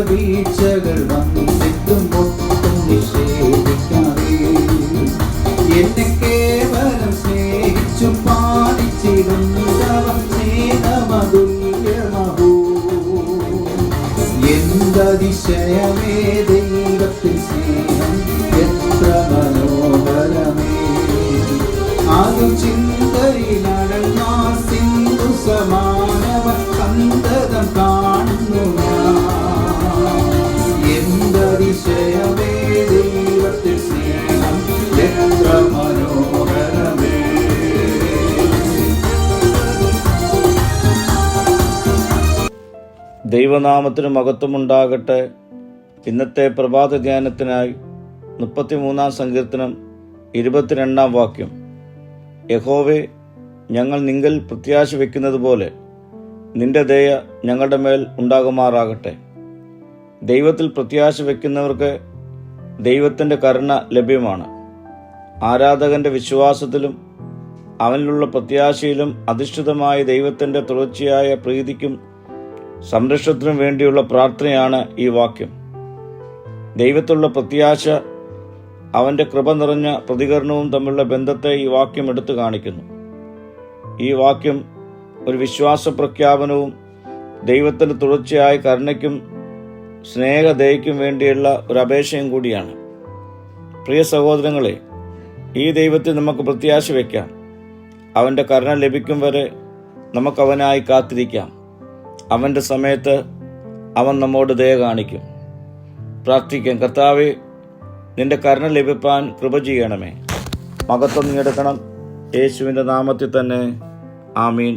വീഴ്ചകൾ വന്നിട്ടും ഒട്ടും നിഷേധിക്കാതെ എന്നെ കേവലം സ്നേഹിച്ചു പാലിച്ചിടുന്നവ സ്നേഹമതുല്യമഹോ. എന്തതിശയമേ ദൈവത്തിൻ സ്നേഹം, എത്ര മനോഹരമേ. ആദ്യം ചിന്തയിലടങ്ങാ സിന്ധു സമാനവ സന്തതം കാണുന്നു ഞാൻ. എന്തതിശയമേ ദൈവത്തിൻ സ്നേഹം, എത്ര മനോഹരമേ. ദൈവനാമത്തിന് മഹത്വമുണ്ടാകട്ടെ. ഇന്നത്തെ പ്രഭാത ധ്യാനത്തിനായി 33 സങ്കീർത്തനം 22 വാക്യം. യഹോവേ, ഞങ്ങൾ നിങ്കൽ പ്രത്യാശ വയ്ക്കുന്നത് പോലെ നിന്റെ ദയ ഞങ്ങളുടെ മേൽ ഉണ്ടാകുമാറാകട്ടെ. ദൈവത്തിൽ പ്രത്യാശ വയ്ക്കുന്നവർക്ക് ദൈവത്തിൻ്റെ കരുണ ലഭ്യമാണ്. ആരാധകന്റെ വിശ്വാസത്തിലും അവനിലുള്ള പ്രത്യാശയിലും അധിഷ്ഠിതമായ ദൈവത്തിൻ്റെ തുടർച്ചയായ പ്രീതിക്കും സംരക്ഷണത്തിനും വേണ്ടിയുള്ള പ്രാർത്ഥനയാണ് ഈ വാക്യം. ദൈവത്തിലുള്ള പ്രത്യാശ അവൻ്റെ കൃപ നിറഞ്ഞ പ്രതികരണവും തമ്മിലുള്ള ബന്ധത്തെ ഈ വാക്യം എടുത്തു കാണിക്കുന്നു. ഈ വാക്യം ഒരു വിശ്വാസ പ്രഖ്യാപനവും ദൈവത്തിൻ്റെ തുടർച്ചയായ കരുണയ്ക്കും സ്നേഹദയയ്ക്കും വേണ്ടിയുള്ള ഒരു അപേക്ഷയും കൂടിയാണ്. പ്രിയ സഹോദരങ്ങളെ, ഈ ദൈവത്തിൽ നമുക്ക് പ്രത്യാശ വയ്ക്കാം. അവൻ്റെ കരുണ ലഭിക്കും വരെ നമുക്കവനായി കാത്തിരിക്കാം. അവൻ്റെ സമയത്ത് അവൻ നമ്മോട് ദയ കാണിക്കും. പ്രാർത്ഥിക്കാം. കർത്താവേ, നിന്റെ കരുണ ലഭിപ്പാൻ കൃപ ചെയ്യണമേ. മഹത്വം നീ എടുക്കണം. യേശുവിൻ്റെ നാമത്തിൽ തന്നെ. ആമീൻ.